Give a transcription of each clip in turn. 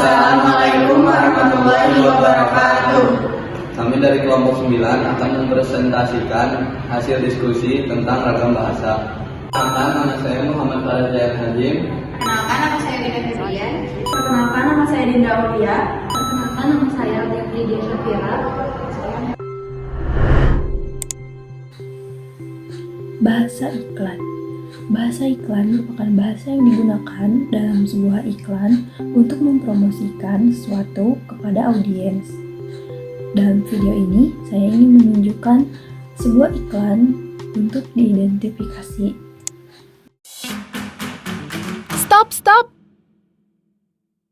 Assalamualaikum warahmatullahi wabarakatuh. Kami dari kelompok 9 akan mempresentasikan hasil diskusi tentang ragam bahasa. Perkenalkan, nama saya Muhammad Farazayat Hajim. Perkenalkan, nama saya Dina Febrian. Perkenalkan, nama saya Dinda Aulia. Perkenalkan, nama saya Lydia Syafira. Bahasa iklan. Bahasa iklan merupakan bahasa yang digunakan dalam sebuah iklan untuk mempromosikan sesuatu kepada audiens. Dalam video ini, saya ingin menunjukkan sebuah iklan untuk diidentifikasi. Stop!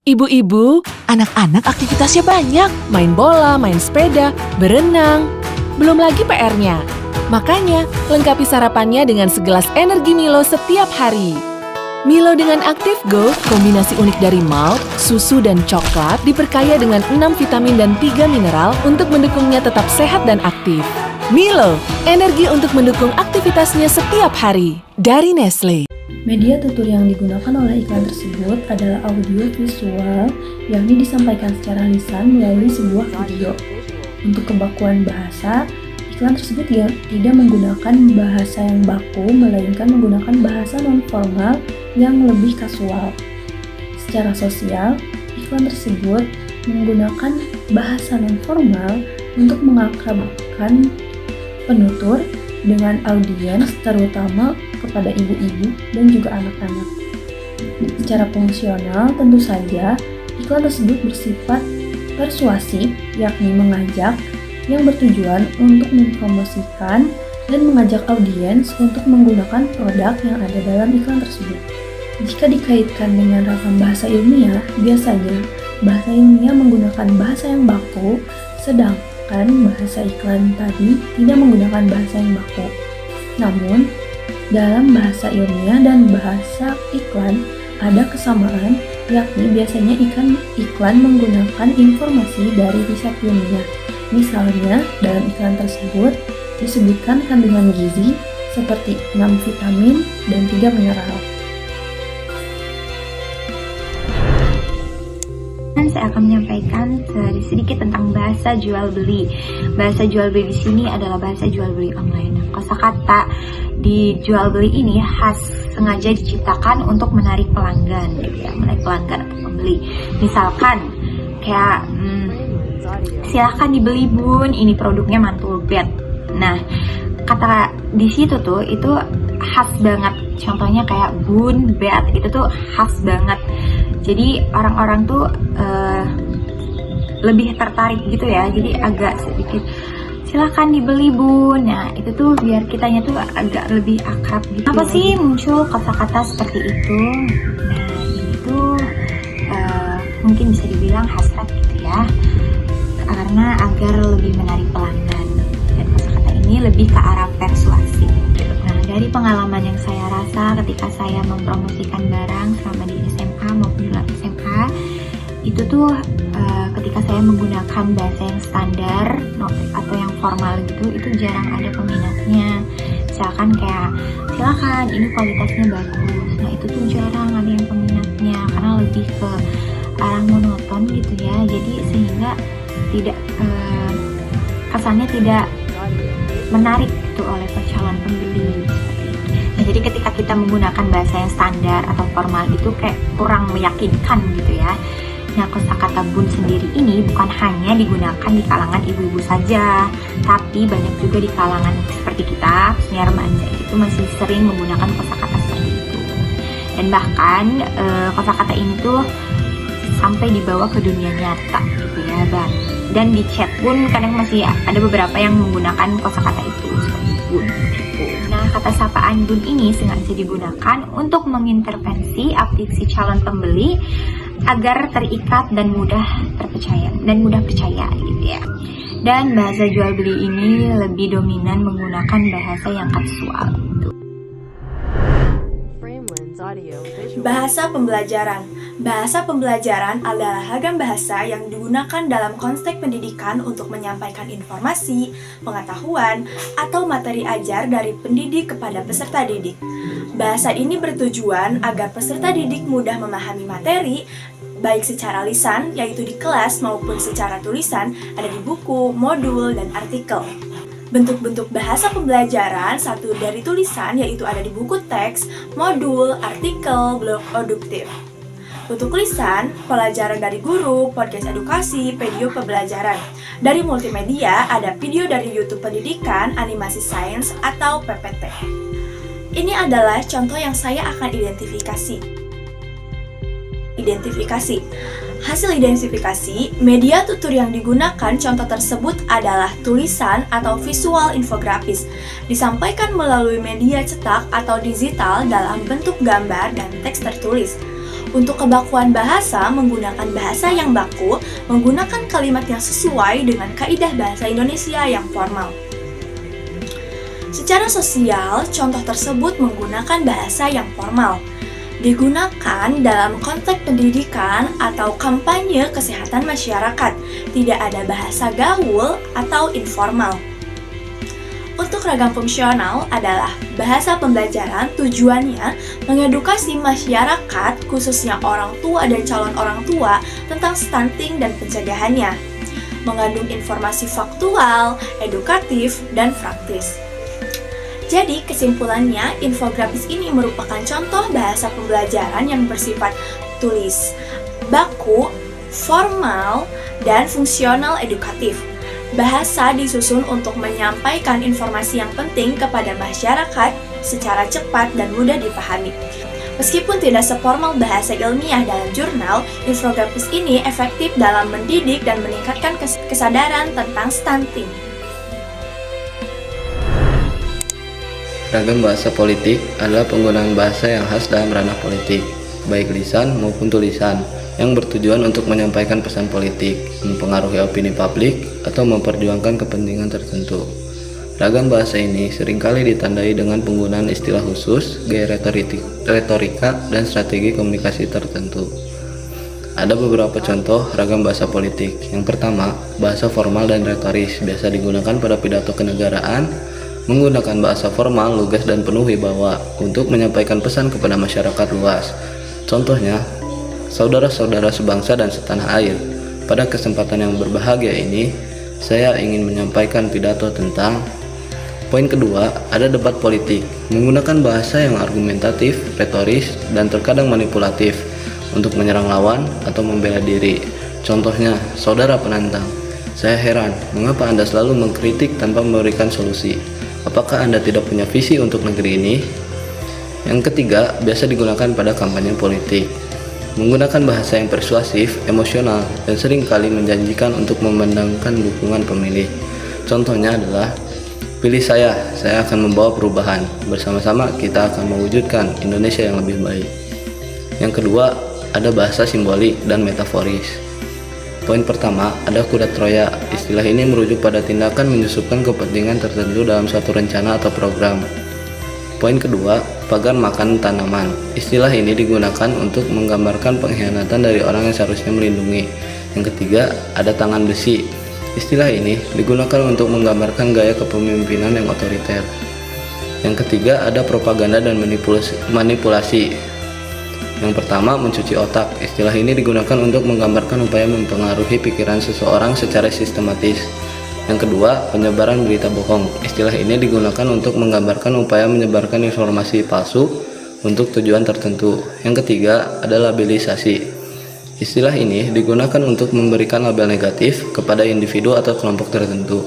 Ibu-ibu, anak-anak aktivitasnya banyak. Main bola, main sepeda, berenang. Belum lagi PR-nya. Makanya, lengkapi sarapannya dengan segelas energi Milo setiap hari. Milo dengan Active Go, kombinasi unik dari malt, susu, dan coklat, diperkaya dengan 6 vitamin dan 3 mineral untuk mendukungnya tetap sehat dan aktif. Milo, energi untuk mendukung aktivitasnya setiap hari. Dari Nestle. Media tutur yang digunakan oleh iklan tersebut adalah audio visual, yakni disampaikan secara lisan melalui sebuah video. Untuk kebakuan bahasa, iklan tersebut tidak menggunakan bahasa yang baku, melainkan menggunakan bahasa non-formal yang lebih kasual. Secara sosial, iklan tersebut menggunakan bahasa non-formal untuk mengakrabkan penutur dengan audiens, terutama kepada ibu-ibu dan juga anak-anak. Secara fungsional, tentu saja iklan tersebut bersifat persuasif, yakni mengajak, yang bertujuan untuk mempromosikan dan mengajak audiens untuk menggunakan produk yang ada dalam iklan tersebut. Jika dikaitkan dengan ragam bahasa ilmiah, biasanya bahasa ilmiah menggunakan bahasa yang baku, sedangkan bahasa iklan tadi tidak menggunakan bahasa yang baku. Namun, dalam bahasa ilmiah dan bahasa iklan ada kesamaan, yakni biasanya iklan menggunakan informasi dari riset ilmiah. Misalnya, dalam iklan tersebut disebutkan kandungan gizi seperti 6 vitamin dan 3 mineral. Saya akan menyampaikan sedikit tentang bahasa jual beli. Bahasa jual beli di sini adalah bahasa jual beli online. Kosakata di jual beli ini khas sengaja diciptakan untuk menarik pelanggan, gitu ya, menarik pelanggan atau pembeli. Misalkan kayak silahkan dibeli bun, ini produknya mantul bed. Nah, kata di situ tuh itu khas banget. Contohnya kayak bun, bed, itu tuh khas banget. Jadi orang-orang tuh lebih tertarik gitu ya. Jadi agak sedikit silahkan dibeli bun. Nah, itu tuh biar kitanya tuh agak lebih akrab gitu. Apa sih muncul kata-kata seperti itu? Nah, ini tuh mungkin bisa dibilang hasrat gitu ya. Karena agar lebih menarik pelanggan. Dan kata-kata ini lebih ke arah persuasi. Nah, dari pengalaman yang saya rasa ketika saya mempromosikan barang selama di SMA maupun di luar SMA, itu tuh ketika saya menggunakan bahasa yang standar atau yang formal gitu, itu jarang ada peminatnya. Misalkan kayak silakan ini kualitasnya bagus. Nah, itu tuh jarang ada yang peminatnya karena lebih ke arah monoton gitu ya. Jadi sehingga tidak kesannya tidak menarik gitu oleh calon pembeli. Nah, jadi ketika kita menggunakan bahasa yang standar atau formal itu kayak kurang meyakinkan gitu ya. Nah, kosakata bun sendiri ini bukan hanya digunakan di kalangan ibu-ibu saja, tapi banyak juga di kalangan seperti kita, khususnya remaja itu masih sering menggunakan kosakata seperti itu. Dan bahkan kosakata ini tuh sampai dibawa ke dunia nyata gitu ya, Bang. Dan di chat pun kadang masih ada beberapa yang menggunakan kosakata itu seperti bun. Nah, kata sapaan bun ini sengaja digunakan untuk mengintervensi aktif calon pembeli agar terikat dan mudah percaya gitu ya. Dan bahasa jual beli ini lebih dominan menggunakan bahasa yang kasual. Bahasa pembelajaran. Bahasa pembelajaran adalah ragam bahasa yang digunakan dalam konteks pendidikan untuk menyampaikan informasi, pengetahuan, atau materi ajar dari pendidik kepada peserta didik. Bahasa ini bertujuan agar peserta didik mudah memahami materi baik secara lisan, yaitu di kelas, maupun secara tulisan, ada di buku, modul, dan artikel. Bentuk-bentuk bahasa pembelajaran satu dari tulisan, yaitu ada di buku teks, modul, artikel, blog auduktif. Untuk lisan, pelajaran dari guru, podcast edukasi, video pembelajaran. Dari multimedia, ada video dari YouTube pendidikan, animasi sains, atau PPT. Ini adalah contoh yang saya akan identifikasi. Hasil identifikasi, media tutur yang digunakan contoh tersebut adalah tulisan atau visual infografis, disampaikan melalui media cetak atau digital dalam bentuk gambar dan teks tertulis. Untuk kebakuan bahasa, menggunakan bahasa yang baku, menggunakan kalimat yang sesuai dengan kaidah bahasa Indonesia yang formal. Secara sosial, contoh tersebut menggunakan bahasa yang formal. Digunakan dalam konteks pendidikan atau kampanye kesehatan masyarakat, tidak ada bahasa gaul atau informal. Untuk ragam fungsional adalah bahasa pembelajaran tujuannya mengedukasi masyarakat, khususnya orang tua dan calon orang tua, tentang stunting dan pencegahannya. Mengandung informasi faktual, edukatif, dan praktis. Jadi, kesimpulannya, infografis ini merupakan contoh bahasa pembelajaran yang bersifat tulis, baku, formal, dan fungsional edukatif. Bahasa disusun untuk menyampaikan informasi yang penting kepada masyarakat secara cepat dan mudah dipahami. Meskipun tidak seformal bahasa ilmiah dalam jurnal, infografis ini efektif dalam mendidik dan meningkatkan kesadaran tentang stunting. Ragam bahasa politik adalah penggunaan bahasa yang khas dalam ranah politik, baik lisan maupun tulisan, yang bertujuan untuk menyampaikan pesan politik, mempengaruhi opini publik, atau memperjuangkan kepentingan tertentu. Ragam bahasa ini seringkali ditandai dengan penggunaan istilah khusus, gaya retorika, dan strategi komunikasi tertentu. Ada beberapa contoh ragam bahasa politik. Yang pertama, bahasa formal dan retoris, biasa digunakan pada pidato kenegaraan, menggunakan bahasa formal, lugas, dan penuh wibawa untuk menyampaikan pesan kepada masyarakat luas. Contohnya, saudara-saudara sebangsa dan setanah air. Pada kesempatan yang berbahagia ini, saya ingin menyampaikan pidato tentang. Poin kedua, ada debat politik, menggunakan bahasa yang argumentatif, retoris, dan terkadang manipulatif untuk menyerang lawan atau membela diri. Contohnya, saudara penantang, saya heran mengapa Anda selalu mengkritik tanpa memberikan solusi. Apakah Anda tidak punya visi untuk negeri ini? Yang ketiga, biasa digunakan pada kampanye politik, menggunakan bahasa yang persuasif, emosional, dan seringkali menjanjikan untuk memenangkan dukungan pemilih. Contohnya adalah, pilih saya akan membawa perubahan. Bersama-sama kita akan mewujudkan Indonesia yang lebih baik. Yang kedua, ada bahasa simbolik dan metaforis. Poin pertama, ada kuda Troya. Istilah ini merujuk pada tindakan menyusupkan kepentingan tertentu dalam suatu rencana atau program. Poin kedua, pagar makan tanaman. Istilah ini digunakan untuk menggambarkan pengkhianatan dari orang yang seharusnya melindungi. Yang ketiga, ada tangan besi. Istilah ini digunakan untuk menggambarkan gaya kepemimpinan yang otoriter. Yang ketiga, ada propaganda dan manipulasi. Yang pertama, mencuci otak. Istilah ini digunakan untuk menggambarkan upaya mempengaruhi pikiran seseorang secara sistematis. Yang kedua, penyebaran berita bohong. Istilah ini digunakan untuk menggambarkan upaya menyebarkan informasi palsu untuk tujuan tertentu. Yang ketiga, ada labelisasi. Istilah ini digunakan untuk memberikan label negatif kepada individu atau kelompok tertentu.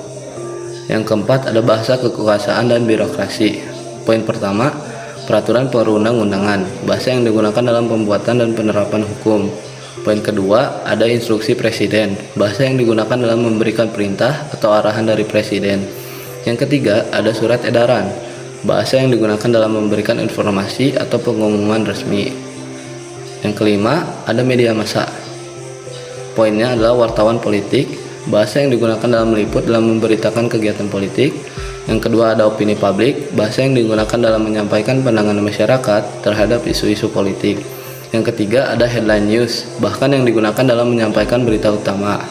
Yang keempat, ada bahasa kekuasaan dan birokrasi. Poin pertama, peraturan perundang-undangan, bahasa yang digunakan dalam pembuatan dan penerapan hukum. Poin kedua, ada instruksi presiden, bahasa yang digunakan dalam memberikan perintah atau arahan dari presiden. Yang ketiga, ada surat edaran, bahasa yang digunakan dalam memberikan informasi atau pengumuman resmi. Yang kelima, ada media massa. Poinnya adalah wartawan politik, bahasa yang digunakan dalam meliput dalam memberitakan kegiatan politik. Yang kedua, ada opini publik, bahasa yang digunakan dalam menyampaikan pandangan masyarakat terhadap isu-isu politik. Yang ketiga, ada headline news, bahkan yang digunakan dalam menyampaikan berita utama.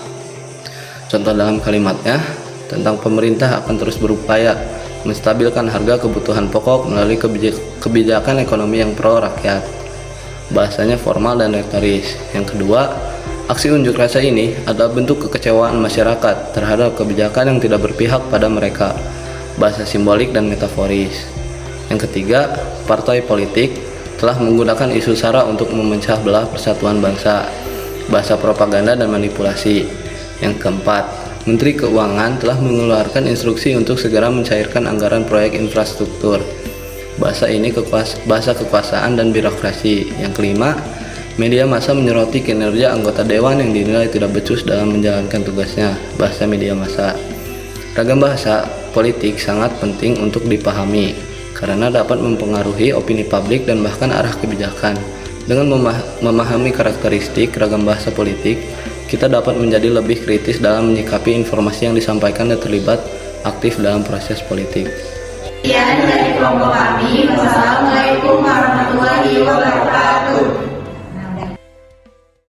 Contoh dalam kalimatnya, tentang pemerintah akan terus berupaya menstabilkan harga kebutuhan pokok melalui kebijakan ekonomi yang pro rakyat. bahasanya formal dan retoris. Yang kedua, aksi unjuk rasa ini adalah bentuk kekecewaan masyarakat terhadap kebijakan yang tidak berpihak pada mereka, bahasa simbolik dan metaforis. Yang ketiga, partai politik telah menggunakan isu SARA untuk memecah belah persatuan bangsa, bahasa propaganda dan manipulasi. Yang keempat, Menteri Keuangan telah mengeluarkan instruksi untuk segera mencairkan anggaran proyek infrastruktur. Bahasa ini bahasa kekuasaan dan birokrasi. Yang kelima, media massa menyoroti kinerja anggota dewan yang dinilai tidak becus dalam menjalankan tugasnya, bahasa media massa. Ragam bahasa politik sangat penting untuk dipahami karena dapat mempengaruhi opini publik dan bahkan arah kebijakan. Dengan memahami karakteristik ragam bahasa politik, kita dapat menjadi lebih kritis dalam menyikapi informasi yang disampaikan dan terlibat aktif dalam proses politik. Sekian dari kelompok kami.